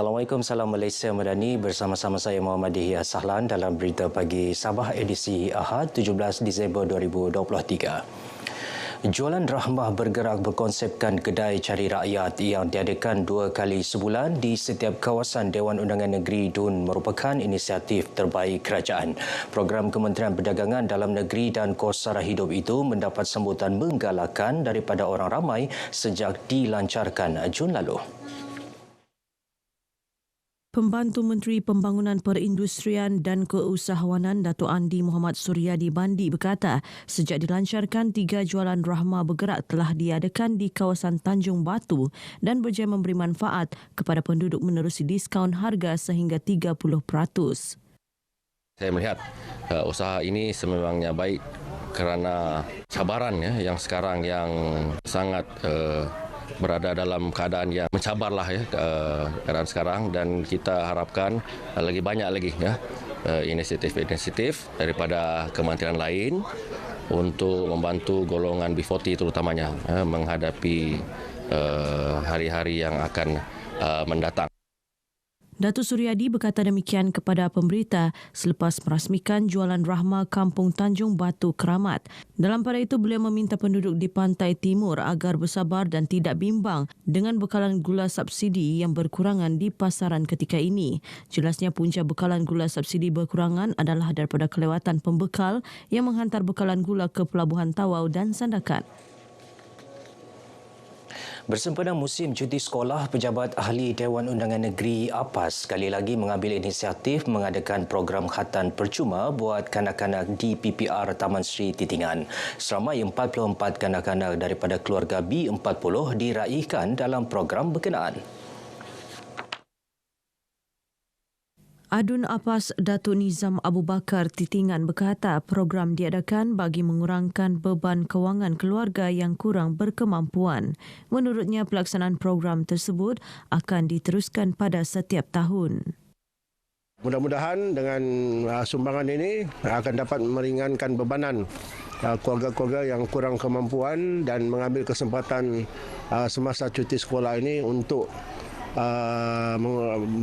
Assalamualaikum, salam Malaysia Madani. Bersama-sama saya Muhammad Dihya Sahlan dalam Berita Pagi Sabah edisi Ahad 17 Disember 2023. Jualan Rahmah bergerak berkonsepkan kedai cari rakyat yang diadakan 2 kali sebulan di setiap kawasan Dewan Undangan Negeri DUN merupakan inisiatif terbaik kerajaan. Program Kementerian Perdagangan Dalam Negeri dan Kos Sara Hidup itu mendapat sambutan menggalakkan daripada orang ramai sejak dilancarkan Jun lalu. Pembantu Menteri Pembangunan Perindustrian dan Keusahawanan Datuk Andi Muhammad Suryadi Bandi berkata, sejak dilancarkan 3 jualan Rahmah bergerak telah diadakan di kawasan Tanjung Batu dan berjaya memberi manfaat kepada penduduk menerusi diskaun harga sehingga 30%. Saya melihat usaha ini sememangnya baik kerana cabaran yang sekarang yang sangat berada dalam keadaan yang mencabarlah keadaan sekarang, dan kita harapkan lagi banyak lagi inisiatif-inisiatif daripada kementerian lain untuk membantu golongan B40 terutamanya menghadapi hari-hari yang akan mendatang. Datuk Suryadi berkata demikian kepada pemberita selepas merasmikan jualan Rahmah Kampung Tanjung Batu Keramat. Dalam pada itu, beliau meminta penduduk di Pantai Timur agar bersabar dan tidak bimbang dengan bekalan gula subsidi yang berkurangan di pasaran ketika ini. Jelasnya punca bekalan gula subsidi berkurangan adalah daripada kelewatan pembekal yang menghantar bekalan gula ke Pelabuhan Tawau dan Sandakan. Bersempena musim cuti sekolah, Pejabat Ahli Dewan Undangan Negeri APAS sekali lagi mengambil inisiatif mengadakan program khatan percuma buat kanak-kanak di PPR Taman Sri Titingan. Seramai 44 kanak-kanak daripada keluarga B40 diraihkan dalam program berkenaan. Adun APAS Datuk Nizam Abu Bakar Titingan berkata program diadakan bagi mengurangkan beban kewangan keluarga yang kurang berkemampuan. Menurutnya, pelaksanaan program tersebut akan diteruskan pada setiap tahun. Mudah-mudahan dengan sumbangan ini akan dapat meringankan bebanan keluarga-keluarga yang kurang kemampuan dan mengambil kesempatan semasa cuti sekolah ini untuk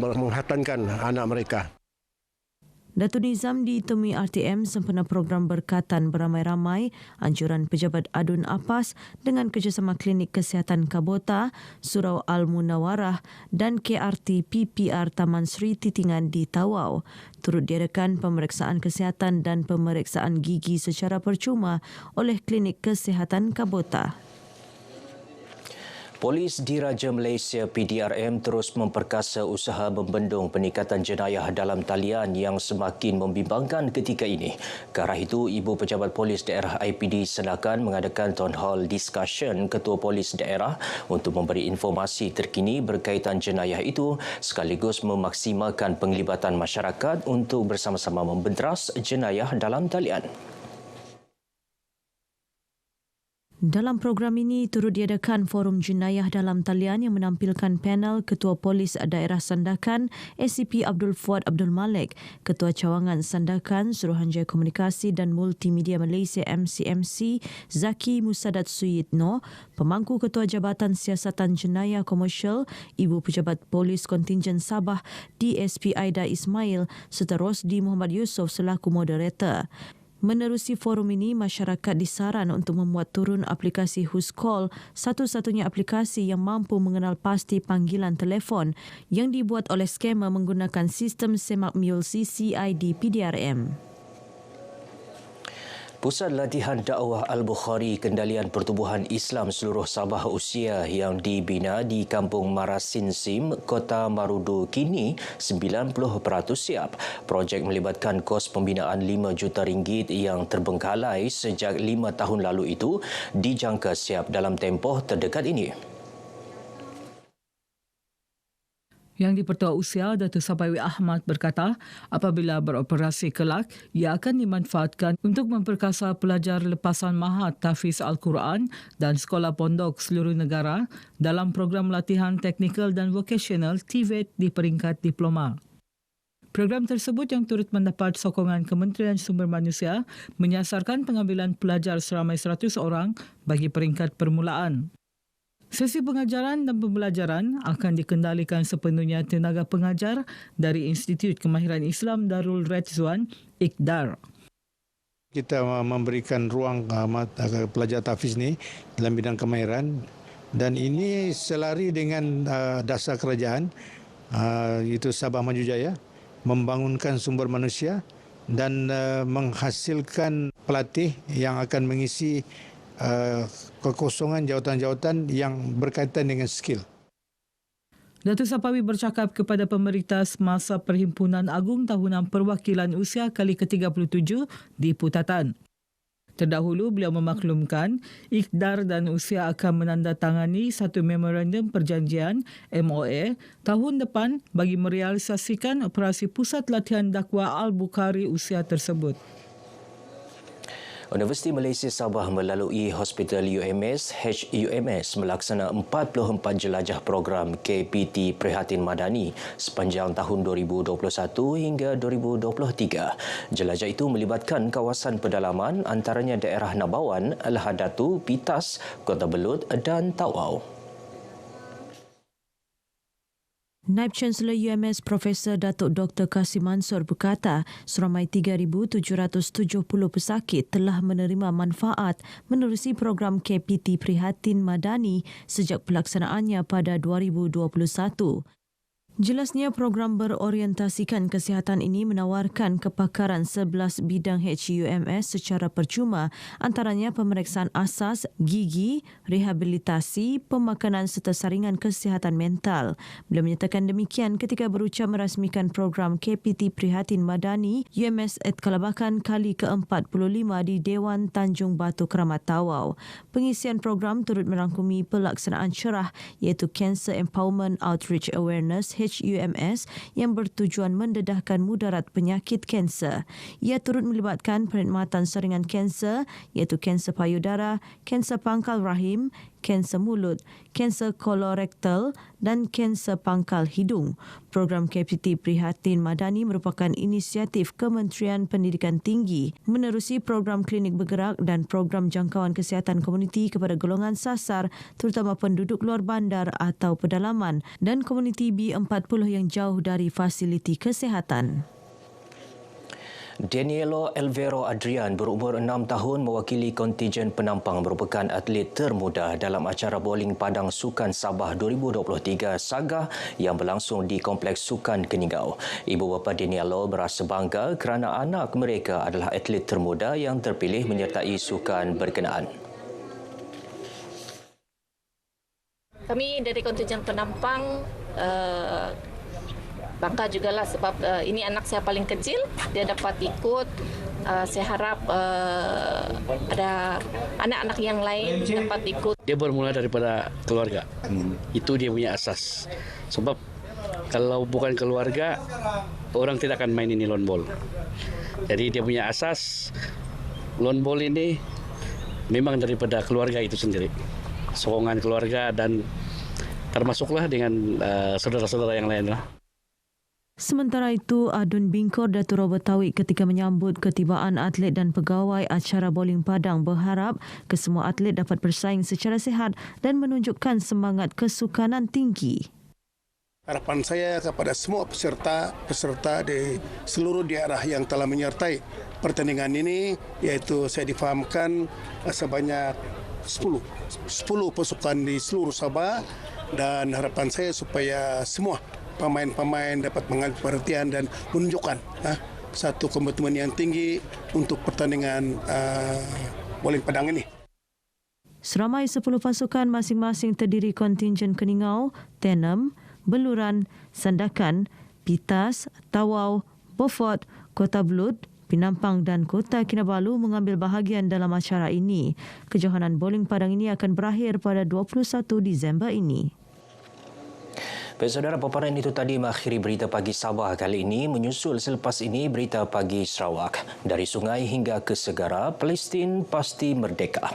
menghatankan anak mereka. Datuk Nizam ditemui RTM sempena program berkatan beramai-ramai anjuran Pejabat Adun APAS dengan kerjasama Klinik Kesihatan Kabota, Surau Al-Munawarah dan KRT PPR Taman Sri Titingan di Tawau. Turut diadakan pemeriksaan kesihatan dan pemeriksaan gigi secara percuma oleh Klinik Kesihatan Kabota. Polis Diraja Malaysia PDRM terus memperkasa usaha membendung peningkatan jenayah dalam talian yang semakin membimbangkan ketika ini. Ke arah itu, Ibu Pejabat Polis Daerah IPD Sandakan mengadakan town hall discussion Ketua Polis Daerah untuk memberi informasi terkini berkaitan jenayah itu sekaligus memaksimalkan penglibatan masyarakat untuk bersama-sama membenteras jenayah dalam talian. Dalam program ini turut diadakan forum jenayah dalam talian yang menampilkan panel Ketua Polis Daerah Sandakan SCP Abdul Fuad Abdul Malik, Ketua Cawangan Sandakan Suruhanjaya Komunikasi dan Multimedia Malaysia MCMC Zaki Musadat Suyitno, Pemangku Ketua Jabatan Siasatan Jenayah Komersial Ibu Pejabat Polis Kontingen Sabah DSP Aida Ismail serta Rosdi Muhammad Yusof selaku moderator. Menerusi forum ini, masyarakat disaran untuk membuat turun aplikasi WhoScall, satu-satunya aplikasi yang mampu mengenal pasti panggilan telefon yang dibuat oleh skamer menggunakan sistem semak miul CCID PDRM. Pusat Latihan Dakwah Al-Bukhari Kendalian Pertubuhan Islam Seluruh Sabah Usia yang dibina di Kampung Marasin Sim, Kota Marudu kini 90% siap. Projek melibatkan kos pembinaan RM5 juta yang terbengkalai sejak 5 tahun lalu itu dijangka siap dalam tempoh terdekat ini. Yang di-Pertua Usia, Datuk Sabawi Ahmad berkata, apabila beroperasi kelak, ia akan dimanfaatkan untuk memperkasa pelajar lepasan Mahat Tahfiz Al-Quran dan sekolah pondok seluruh negara dalam program latihan teknikal dan vokasional TVET di peringkat diploma. Program tersebut yang turut mendapat sokongan Kementerian Sumber Manusia menyasarkan pengambilan pelajar seramai 100 orang bagi peringkat permulaan. Sesi pengajaran dan pembelajaran akan dikendalikan sepenuhnya tenaga pengajar dari Institut Kemahiran Islam Darul Redzwan, IKDAR. Kita memberikan ruang pelajar tahfiz ni dalam bidang kemahiran dan ini selari dengan dasar kerajaan itu Sabah Maju Jaya, membangunkan sumber manusia dan menghasilkan pelatih yang akan mengisi kekosongan jawatan-jawatan yang berkaitan dengan skill. Datuk Sapawi bercakap kepada pemerintah semasa Perhimpunan Agung Tahunan Perwakilan Usia kali ke-37 di Putatan. Terdahulu beliau memaklumkan IKDAR dan Usia akan menandatangani satu memorandum perjanjian MOA tahun depan bagi merealisasikan operasi Pusat Latihan Dakwah Al-Bukhari Usia tersebut. Universiti Malaysia Sabah melalui Hospital UMS HUMS melaksana 44 jelajah program KPT Prihatin Madani sepanjang tahun 2021 hingga 2023. Jelajah itu melibatkan kawasan pedalaman antaranya daerah Nabawan, Lahadatu, Pitas, Kota Belud dan Tawau. Naib Chancellor UMS Profesor Datuk Dr. Kasim Mansor berkata seramai 3,770 pesakit telah menerima manfaat menerusi program KPT Prihatin Madani sejak pelaksanaannya pada 2021. Jelasnya program berorientasikan kesihatan ini menawarkan kepakaran 11 bidang HUMS secara percuma antaranya pemeriksaan asas, gigi, rehabilitasi, pemakanan serta saringan kesihatan mental. Beliau menyatakan demikian ketika berucap merasmikan program KPT Prihatin Madani UMS Kalabakan kali ke-45 di Dewan Tanjung Batu Keramat Tawau. Pengisian program turut merangkumi pelaksanaan cerah iaitu Cancer Empowerment Outreach Awareness HUMS yang bertujuan mendedahkan mudarat penyakit kanser. Ia turut melibatkan perkhidmatan saringan kanser iaitu kanser payudara, kanser pangkal rahim, kanser mulut, kanser kolorektal dan kanser pangkal hidung. Program KPT Prihatin Madani merupakan inisiatif Kementerian Pendidikan Tinggi menerusi program klinik bergerak dan program jangkauan kesihatan komuniti kepada golongan sasar terutama penduduk luar bandar atau pedalaman dan komuniti B40 yang jauh dari fasiliti kesihatan. Danielo Elvero Adrian berumur 6 tahun mewakili kontijen penampang merupakan atlet termuda dalam acara bowling padang Sukan Sabah 2023 Sagah yang berlangsung di Kompleks Sukan Keningau. Ibu bapa Danielo berasa bangga kerana anak mereka adalah atlet termuda yang terpilih menyertai sukan berkenaan. Kami dari kontijen penampang bangga jugalah sebab ini anak saya paling kecil, dia dapat ikut. Saya harap ada anak-anak yang lain dapat ikut. Dia bermula daripada keluarga. Itu dia punya asas. Sebab kalau bukan keluarga, orang tidak akan main ini lawn ball. Jadi dia punya asas lawn ball ini memang daripada keluarga itu sendiri. Sokongan keluarga dan termasuklah dengan saudara-saudara yang lain lah. Sementara itu, Adun Bingkor Datuk Robert Tauik ketika menyambut ketibaan atlet dan pegawai acara bowling padang berharap kesemua atlet dapat bersaing secara sihat dan menunjukkan semangat kesukanan tinggi. Harapan saya kepada semua peserta di seluruh daerah yang telah menyertai pertandingan ini, iaitu saya difahamkan sebanyak 10 pasukan di seluruh Sabah, dan harapan saya supaya semua pemain-pemain dapat mengambil perhatian dan menunjukkan satu komitmen yang tinggi untuk pertandingan bowling padang ini. Seramai 10 pasukan masing-masing terdiri kontinjen Keningau, Tenem, Beluran, Sandakan, Pitas, Tawau, Beaufort, Kota Belud, Penampang dan Kota Kinabalu mengambil bahagian dalam acara ini. Kejohanan bowling padang ini akan berakhir pada 21 Disember ini. Baik saudara, paparan itu tadi mengakhiri berita pagi Sabah kali ini. Menyusul selepas ini berita pagi Sarawak. Dari sungai hingga ke segara, Palestin pasti merdeka.